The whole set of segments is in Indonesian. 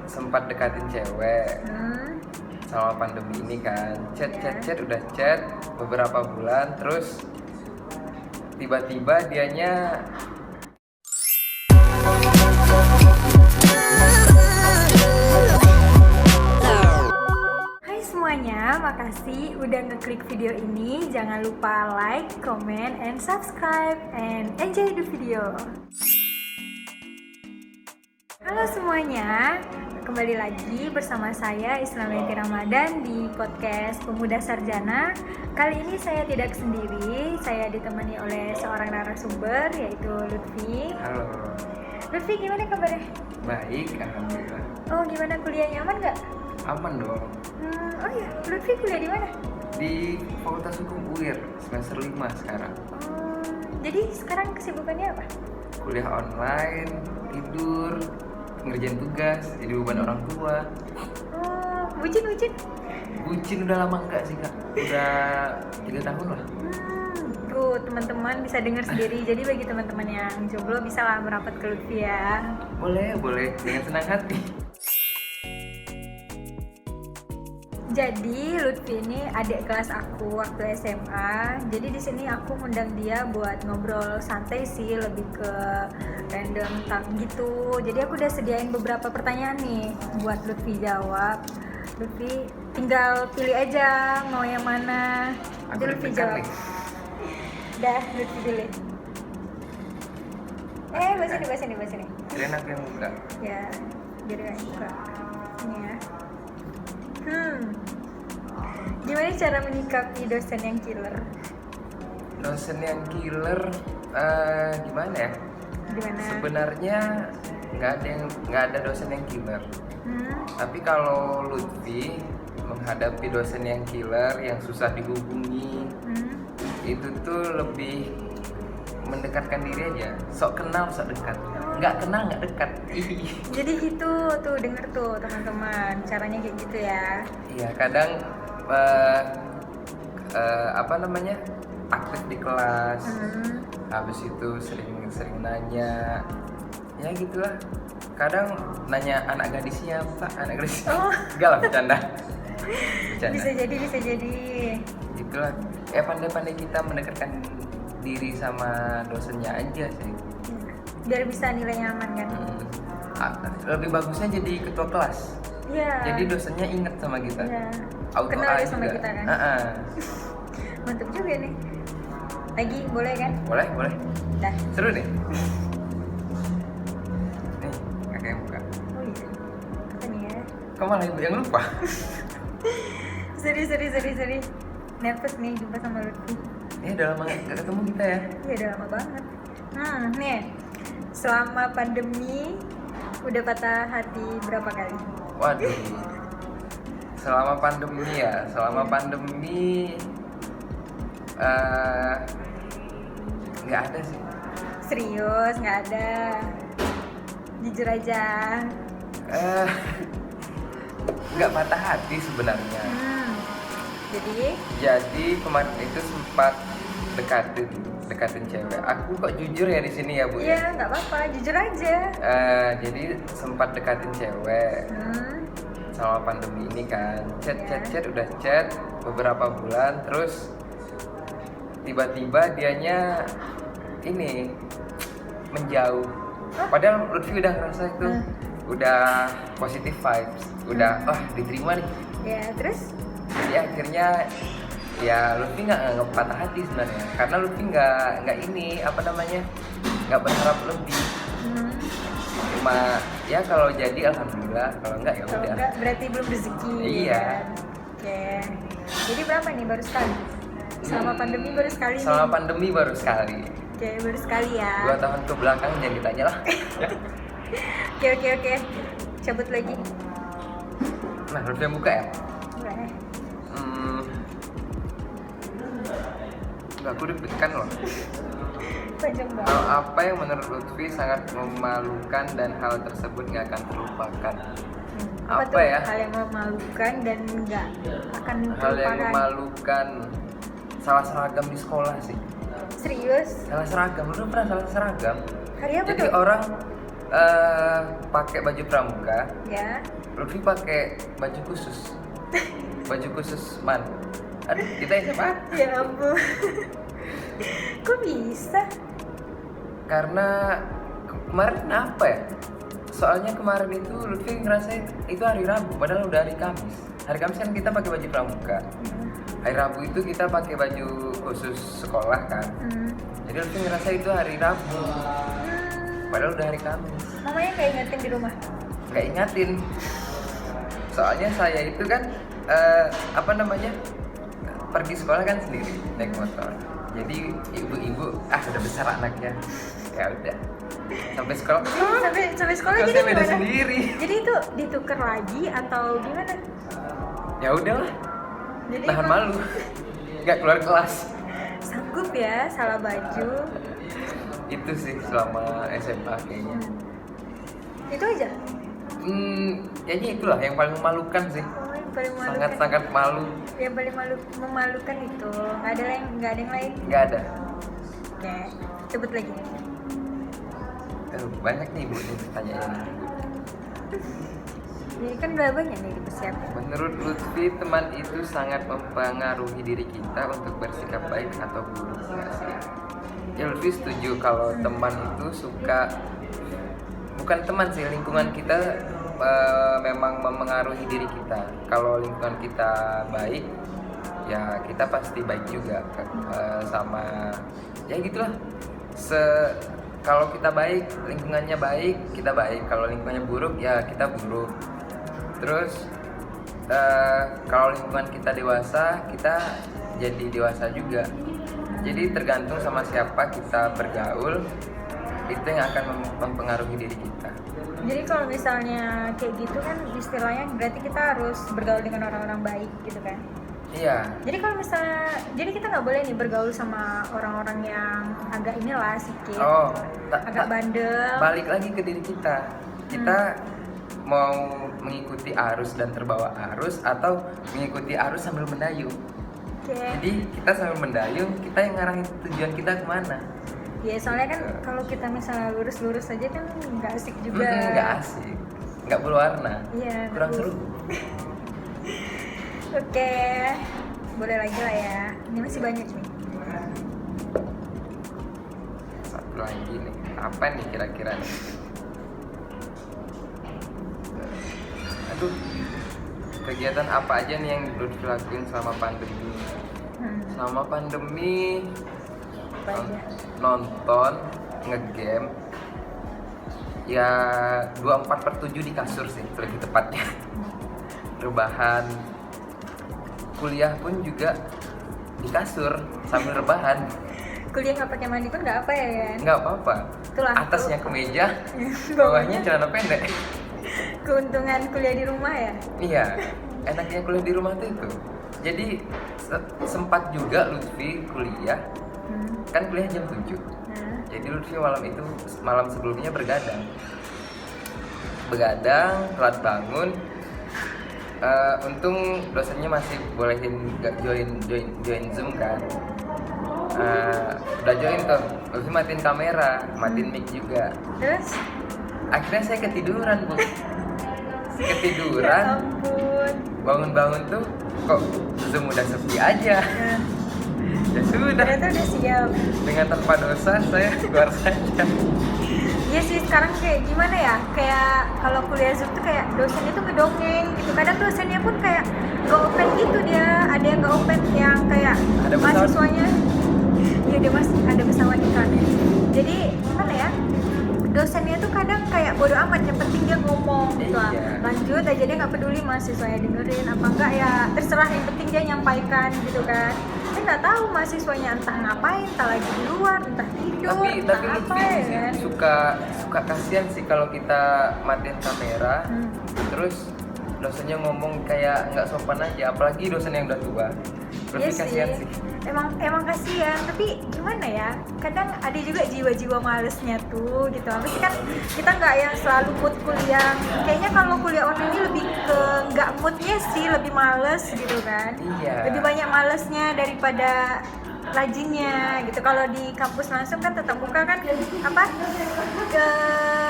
sempat dekatin cewek selama pandemi ini kan. Chat udah chat beberapa bulan, terus tiba-tiba dianya Hai semuanya, makasih udah ngeklik video ini. Jangan lupa like, comment, and subscribe, and enjoy the video. Halo semuanya, kembali lagi bersama saya Islamiati Ramadan di podcast Pemuda Sarjana. Kali ini saya tidak sendiri, saya ditemani oleh seorang narasumber yaitu Lutfi. halo. Lutfi, gimana kabarnya? Baik, alhamdulillah. Oh, gimana kuliahnya, aman nggak? Aman dong. Oh iya, Lutfi kuliah di mana? Di Fakultas Hukum UIR semester 5 sekarang. Jadi sekarang kesibukannya apa? Kuliah online, tidur, ngerjain tugas, jadi beban orang tua. Oh, bucin. Bucin udah lama enggak sih kak? Udah 3 tahun lah. Tuh teman-teman bisa dengar sendiri. Jadi bagi teman-teman yang jomblo bisa lah merapat ke Lutfi ya. Boleh, dengan senang hati. Jadi Lutfi ini adik kelas aku waktu SMA. Jadi di sini aku ngundang dia buat ngobrol santai sih, lebih ke random talk gitu. Jadi aku udah sediain beberapa pertanyaan nih buat Lutfi jawab. Lutfi tinggal pilih aja mau yang mana. Jadi Aku Lutfi deg-degan jawab. nih. Dah, Lutfi pilih. Bahas ini. Kalian aku yang buka. Ya, biar gak buka. Ini ya. Gimana cara menyikapi dosen yang killer? Dosen yang killer, gimana ya? Gimana? Sebenarnya nggak ada dosen yang killer. Tapi kalau Lutfi menghadapi dosen yang killer, yang susah dihubungi, itu tuh lebih mendekatkan diri aja. Sok kenal, sok dekat. Nggak kenal, nggak dekat. Jadi itu tuh denger tuh teman-teman, caranya kayak gitu ya. Iya, kadang aktif di kelas. Habis itu sering nanya, ya gitulah. Kadang nanya anak gadisnya apa, anak gadisnya. Oh. Enggak lah, bercanda. Bisa jadi. Gitulah. Ya pandai-pandai kita mendekatkan diri sama dosennya aja sih. Biar bisa nilainya aman kan? Lebih bagusnya jadi ketua kelas. Iya. Jadi dosennya inget sama kita. Iya. Auto Kenal A dia sama juga. kita kan? Mantap juga nih. Lagi boleh kan? Boleh. Dah. Seru deh. Nih, kakak yang buka. Oh iya. Apa nih ya? Kok malah ibu yang lupa? Seri. Nervous nih jumpa sama Lutfi. Ini udah lama gak ketemu kita ya. Iya udah lama banget. Nih, selama pandemi udah patah hati berapa kali? Waduh. Selama pandemi nggak ada sih. Serius, nggak ada. Jujur aja. Nggak patah hati sebenarnya. Jadi kemarin itu sempat dekatin cewek. Aku kok jujur ya di sini ya Bu? Iya, nggak apa-apa, jujur aja. Jadi sempat dekatin cewek selama pandemi ini kan. Chat udah chat beberapa bulan, terus tiba-tiba dianya ini menjauh. Padahal Lutfi udah ngerasa itu udah positive vibes, udah diterima nih. Ya, terus? Jadi akhirnya ya Lutfi nggak patah hati sebenarnya, karena Lutfi nggak berharap lebih. Cuma ya kalau jadi alhamdulillah, kalau enggak ya Kalau udah. nggak berarti belum rezeki. Iya. Kan? Oke. Jadi berapa nih baru sekali? Selama pandemi baru sekali nih. Selama pandemi baru sekali. Oke, baru sekali ya. 2 tahun ke belakang jangan ditanya lah. Oke. Cabut lagi. Nah, Lutfi yang buka ya. Boleh. Aku deg-degan loh. Panjang banget. Hal apa yang menurut Lutfi sangat memalukan dan hal tersebut nggak akan terlupakan? Apa Apa tuh ya? hal yang memalukan dan nggak akan Hal yang terlupakan? memalukan, salah seragam di sekolah sih. Serius? Salah seragam, lu pernah salah seragam? Hari apa Jadi tuh? orang pakai baju pramuka, Ya. Lutfi pakai baju khusus. Baju khusus man. Aduh, kita SMA. Ya ampun. Kok bisa? Karena kemarin apa ya? Soalnya kemarin itu Lutfi ngerasain itu hari Rabu, padahal udah hari Kamis. Hari Kamis kan kita pakai baju pramuka. Hari Rabu itu kita pakai baju khusus sekolah kan. Jadi Lutfi ngerasa itu hari Rabu, padahal udah hari Kamis. Mamanya nggak ingetin di rumah? Nggak ingatin. Soalnya saya itu kan pergi sekolah kan sendiri naik motor. Jadi ibu-ibu udah besar anaknya, ya udah sampai sekolah. Sampai sekolah Kosnya jadi beda gimana? sendiri. Jadi itu ditukar lagi atau gimana? Ya udahlah, Jadi nahan emang malu, nggak keluar kelas. sanggup ya salah baju. Itu sih selama SMA kayaknya. Itu aja. Kayaknya itulah yang paling memalukan sih. Oh, yang paling memalukan. Sangat malu. Yang paling memalukan itu nggak ada yang lain. Nggak ada. Oke, sebut lagi. Banyak nih ibu nih pertanyaannya. Ini kan udah banyak nih dipersiapkan. Menurut Lutfi, teman itu sangat mempengaruhi diri kita untuk bersikap baik atau buruk, nggak sih? Ya Lutfi setuju kalau teman itu bukan teman sih, lingkungan kita memang mempengaruhi diri kita. Kalau lingkungan kita baik, ya kita pasti baik juga sama ya gitulah. Kalau kita baik, lingkungannya baik, kita baik. Kalau lingkungannya buruk, ya kita buruk. Terus kalau lingkungan kita dewasa, kita jadi dewasa juga. Jadi tergantung sama siapa kita bergaul, itu yang akan mempengaruhi diri kita. Jadi kalau misalnya kayak gitu kan istilahnya berarti kita harus bergaul dengan orang-orang baik gitu kan? Iya. Jadi kalau misalnya, jadi kita nggak boleh nih bergaul sama orang-orang yang agak inilah sikit, agak bandel. Balik lagi ke diri kita. Kita mau mengikuti arus dan terbawa arus atau mengikuti arus sambil mendayung. Jadi kita sambil mendayung, kita yang ngarahin tujuan kita kemana. Ya soalnya kan kalau kita misalnya lurus-lurus aja kan nggak asik juga. Nggak asik, nggak berwarna. Iya. Kurang seru. Oke, boleh lagi lah ya. Ini masih banyak nih. Satu lagi nih, apa nih kira-kira nih? Aduh, kegiatan apa aja nih yang udah dilakuin selama pandemi? Selama pandemi, nonton, ngegame, ya 24/7 di kasur sih lebih tepatnya. Rebahan, kuliah pun juga di kasur sambil rebahan. Kuliah nggak pakai mandi pun nggak apa ya kan? Nggak apa-apa. Itulah atasnya kemeja, bawahnya celana pendek. Keuntungan kuliah di rumah ya? Iya, enaknya kuliah di rumah tuh itu. Jadi sempat juga Lutfi kuliah, kan kuliah jam 7. Jadi Lutfi malam sebelumnya begadang, telat bangun. Untung dosennya masih bolehin join Zoom kan. Udah join tuh, Lutfi matiin kamera, matiin mic juga. Terus? Akhirnya saya ketiduran, Bu. Ya ampun. Bangun-bangun tuh kok Zoom udah sepi aja. Ya sudah. Ternyata udah siap. Dengan tanpa dosa saya keluar saja. Iya sih, sekarang kayak gimana ya? Kayak kalau kuliah Zoom tuh kayak dosennya tuh ngedongeng gitu. Kadang dosennya pun kayak nggak open gitu dia. Ada yang nggak open yang kayak ada mahasiswanya. Iya dia masih ada pesawat iklannya. Jadi gimana ya? Dosennya tuh kadang kayak bodo amat, yang penting dia ngomong gitu lah. Lanjut aja, dia nggak peduli mahasiswanya dengerin apa enggak ya, terserah, yang penting dia nyampaikan gitu kan. Saya nggak tahu mahasiswanya entah ngapain, entah lagi di luar, entah tidur, tapi apa Lutfi ya kan. suka kasihan sih kalau kita matiin kamera, terus dosennya ngomong kayak nggak sopan aja, apalagi dosen yang udah tua. Lutfi kasihan sih. Emang kasihan, tapi gimana ya? Kadang ada juga jiwa-jiwa malesnya tuh gitu. Tapi kan kita nggak yang selalu mood kuliah. Kayaknya kalau kuliah online ini lebih ke nggak moodnya sih, lebih males gitu kan. Iya. Lebih banyak malesnya daripada rajinnya gitu. Kalau di kampus langsung kan tetap muka kan apa?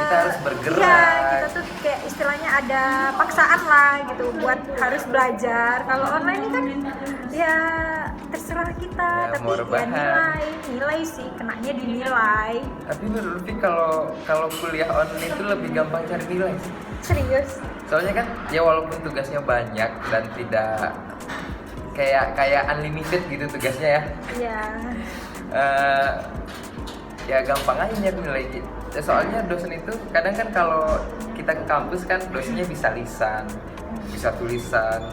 kita harus bergerak. Iya, kita tuh kayak istilahnya ada paksaan lah gitu buat harus belajar. Kalau online ini kan ya terserah kita, Ya, tapi mau ya rebahan. nilai sih, kenanya dinilai. Tapi menurut Lutfi kalau kuliah online itu lebih gampang cari nilai sih. Serius. Soalnya kan ya walaupun tugasnya banyak dan tidak kayak unlimited gitu tugasnya ya. Iya. Eh, ya gampang aja nyari nilai gitu. Soalnya dosen itu kadang kan kalau kita ke kampus kan dosennya bisa lisan, bisa tulisan.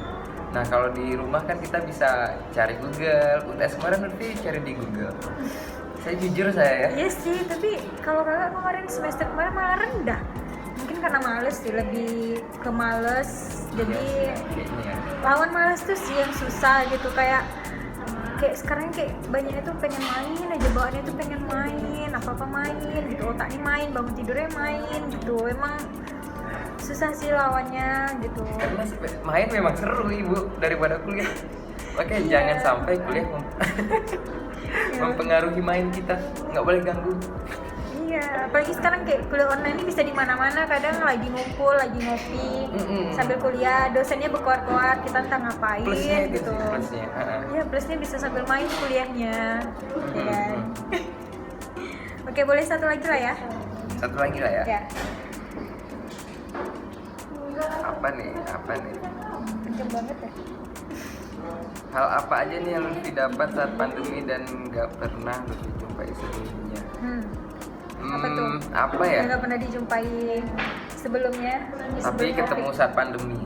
Nah kalau di rumah kan kita bisa cari Google. UTS kemarin nanti cari di Google. Saya jujur saya ya. Iya sih, tapi kalau kakak kemarin semester kemarin malah rendah. Mungkin karena males sih, lebih ke males. Jadi Kayaknya ya. lawan males tuh sih yang susah gitu, kayak sekarang kayak banyaknya tuh pengen main aja, bawaannya tuh pengen main, apa main gitu, otaknya main, bangun tidurnya main gitu. Emang susah sih lawannya gitu. Karena main memang seru ibu daripada kuliah. Makanya Iya. jangan sampai kuliah mempengaruhi main kita, nggak boleh ganggu. Iya, apalagi sekarang kayak kuliah online ini bisa di mana-mana. Kadang lagi ngumpul, lagi ngopi, sambil kuliah, dosennya berkoar-koar, kita entah ngapain Plusnya itu gitu. sih, plusnya. Iya, plusnya bisa sambil main kuliahnya. Ya kan? Oke, boleh satu lagi lah ya. Satu lagi lah ya. Ya. Apa nih? Kenceng banget ya. Hal apa aja nih yang Lutfi dapat saat pandemi dan nggak pernah Lutfi jumpai sebelumnya? Apa tuh? Apa ya? Yang nggak pernah dijumpai sebelumnya. Tapi Sebelum ketemu COVID. saat pandemi.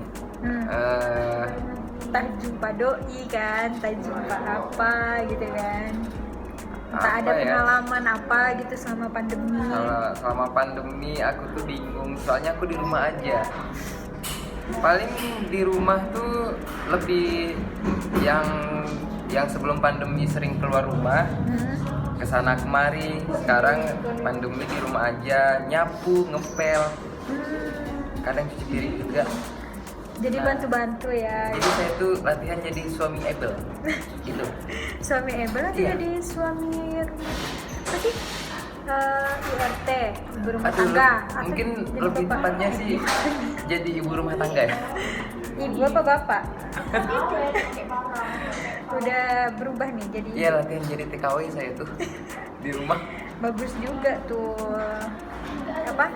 Entah jumpa doi kan, entah jumpa apa gitu kan. Entah Apa ada ya? pengalaman apa gitu selama pandemi. Selama pandemi aku tuh bingung, soalnya aku di rumah aja. Paling di rumah tuh lebih yang sebelum pandemi sering keluar rumah, kesana kemari. Sekarang pandemi di rumah aja, nyapu, ngepel, kadang cuci piring juga. Jadi bantu-bantu ya. Jadi saya tuh latihan jadi suami able gitu. Suami Ebel atau Iya. jadi suami apa sih? IRT, ibu rumah Atau tangga. Atau mungkin jadi lebih bapak? tepatnya sih jadi ibu rumah tangga ya. Ibu apa bapak? Udah berubah nih jadi. Iya, latihan jadi TKW saya tuh di rumah. Bagus juga tuh, apa,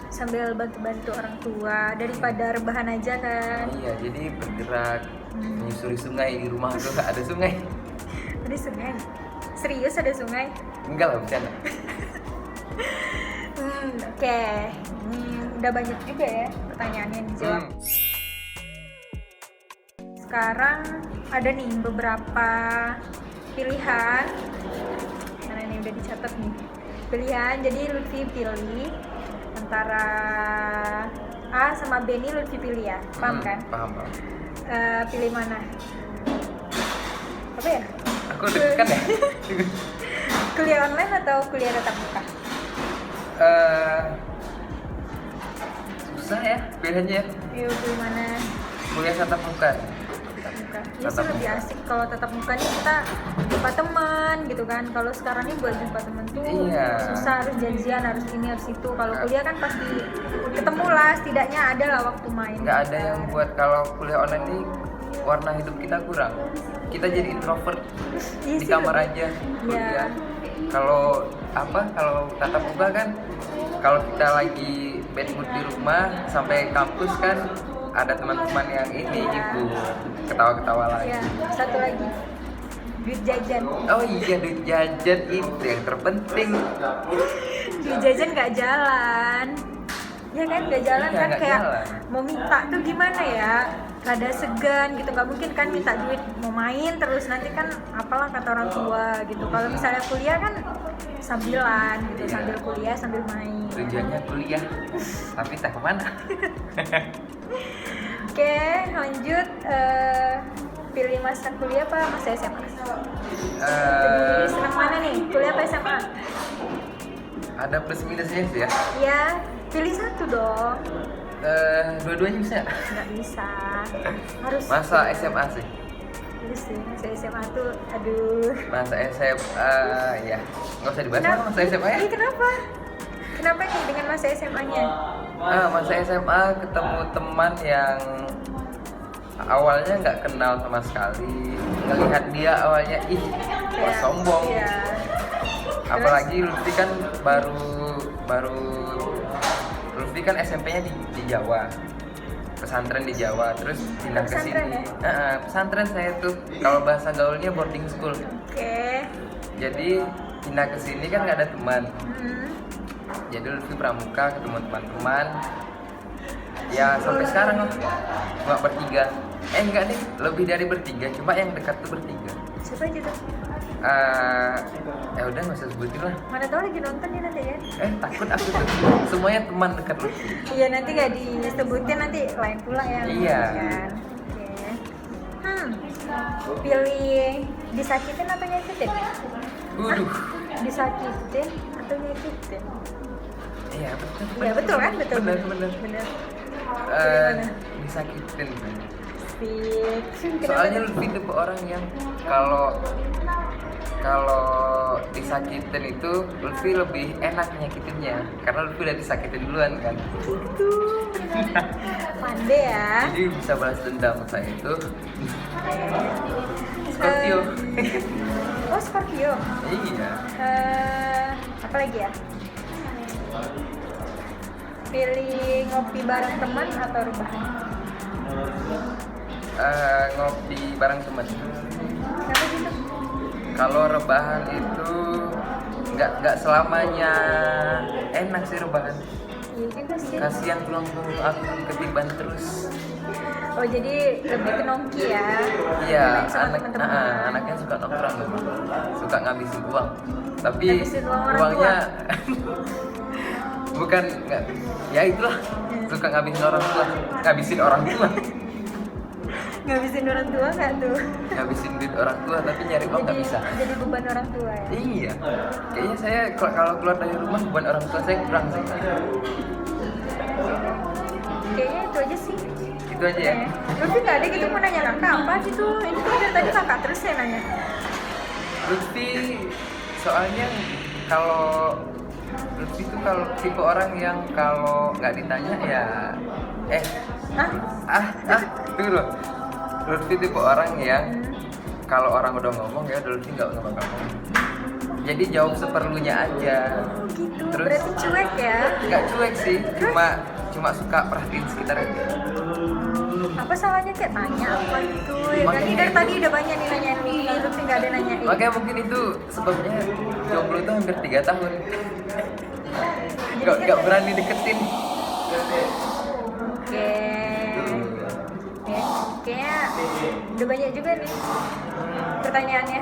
sambil bantu-bantu orang tua daripada rebahan aja kan. Iya, jadi bergerak menyusuri sungai di rumah tuh ada sungai. Ada sungai? Serius ada sungai? Enggak lah, bercanda. Oke. Udah banyak juga ya pertanyaan yang dijawab. Sekarang ada nih beberapa pilihan. Karena ini udah dicatat nih. Pilihan, jadi Lutfi pilih antara A sama B, ini Lutfi pilih ya. Paham kan? Paham. Pilih mana? Apa ya? Aku deg-degan ya. Kuliah online atau kuliah tatap muka? Susah ya pilihannya ya. Yuk, pilih mana? Kuliah tatap muka. Tatap muka. Iya sih Tatap lebih muka. asik kalau tatap muka nih, kita jumpa teman gitu kan. Kalau sekarang nih buat jumpa teman tuh Iya. susah, harus janjian, harus ini harus itu. Kalau kuliah kan pasti ketemu lah, setidaknya ada lah waktu main. Nggak ada yang buat kalau kuliah online ini warna hidup kita kurang. Kita jadi introvert Iya di sih, kamar lebih. aja Iya. kuliah. Kalau tatap muka kan kalau kita lagi bad mood di rumah sampai kampus kan ada teman-teman yang ini hibur, ketawa-ketawa lagi. Iya, satu lagi. Duit jajan. Oh iya, duit jajan itu yang terpenting. Duit jajan nggak jalan. Ya kan nggak jalan Iya, kan, nggak kayak jalan. mau minta tuh gimana ya, rada segan gitu, nggak mungkin kan minta duit mau main terus, nanti kan apalah kata orang tua gitu. Kalau misalnya kuliah kan sambilan gitu, Iya. sambil kuliah sambil main. Tujuannya kuliah, tapi tak kemana. Oke, lanjut. Pilih masa kuliah apa masa SMA? Lebih senang mana nih, kuliah apa SMA? Ada plus minusnya sih ya. Ya, pilih satu dong. Dua-duanya bisa. Nggak bisa, harus Masa SMA sih. Harus sih, masa SMA tuh aduh. Masa SMA ya nggak usah dibahas lah masa SMA ya. Kenapa? kenapa nih dengan masa SMA-nya? Masa SMA ketemu teman yang awalnya nggak kenal sama sekali, ngelihat dia awalnya kok sombong. Iya. Apalagi Lutfi kan baru Lutfi kan SMP-nya di Jawa, pesantren di Jawa, terus pindah ke sini. Pesantren saya tuh kalau bahasa gaulnya boarding school. Oke. Jadi pindah ke sini kan nggak ada teman. Jadi Lutfi pramuka ketemu teman-teman. Ya sampai sekarang lah cuma bertiga. Enggak deh, lebih dari bertiga. Cuma yang dekat tuh bertiga. Siapa aja tuh? Udah nggak usah sebutin lah. Mana tahu lagi nonton ya nanti ya? Takut aku tuh. Semuanya teman dekat Lutfi. Iya nanti nggak disebutin, nanti lain pula ya. Iya. Kan? Oke. Pilih disakitin atau nyakitin? Waduh. Disakitin atau nyakitin? Iya betul. Iya betul kan? Betul. Bener. Disakitin. Soalnya Lutfi tipe orang yang kalau disakitin itu Lutfi lebih enak nyakitinnya karena Lutfi udah disakitin duluan kan. Gitu. Pandai ya. Jadi bisa balas dendam saya itu. Scorpio. Oh Scorpio. Iya. Apa lagi ya? Pilih ngopi bareng teman atau rebahan? Ngopi bareng teman. Kenapa gitu? Kalau rebahan itu nggak selamanya enak sih rebahan. Iya juga sih. Kasihan tulang-tulang aku ketiban terus. Oh jadi lebih ke nongki ya? Iya, Sama teman-teman. anaknya suka nongkrong, suka ngabisin uang. Tapi Ngabisin uang orang uangnya bukan nggak, ya itulah suka ngabisin orang tua. Ngabisin orang tua nggak tuh? Ngabisin duit orang tua tapi nyari uang nggak bisa. Jadi beban orang tua ya? Iya, kayaknya saya kalau keluar dari rumah beban orang tua saya kurang sih. Kayaknya itu aja sih. Itu aja ya. Lutfi nggak ada gitu mau nanya kakak apa gitu? Ini tuh dari tadi kakak terus ya nanya. Lutfi soalnya kalau Lutfi tuh kalau tipe orang yang kalau nggak ditanya ya tunggu loh. Lutfi tipe orang yang kalau orang udah ngomong ya Lutfi nggak bakal ngomong. Jadi jawab seperlunya aja. Oh gitu. Terus, berarti cuek ya? Nggak cuek sih, cuma suka perhatiin sekitar aja. Apa salahnya kayak tanya apa gitu ya kan? Ini dari tadi udah banyak nih nanyain ini, Lutfi nggak ada nanyain. Makanya mungkin itu sebabnya jomblo itu hampir 3 tahun. Nggak berani deketin. Oke. Kayaknya udah banyak juga nih pertanyaannya.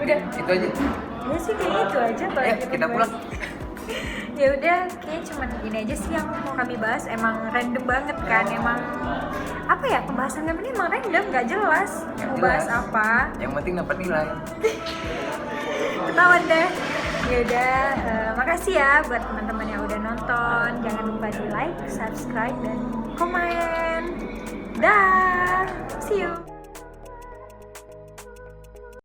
Udah. Itu aja. Ya sih kayaknya itu aja. Ayo kita pulang. Ya udah, kayaknya cuma ini aja sih yang mau kami bahas. Emang random banget kan, emang apa ya pembahasan kami ini emang random, nggak jelas mau bahas apa. Yang penting dapat nilai. Ketahuan deh. Ya udah, makasih ya buat teman-teman yang udah nonton. Jangan lupa di like, subscribe, dan komen. Dah, see you.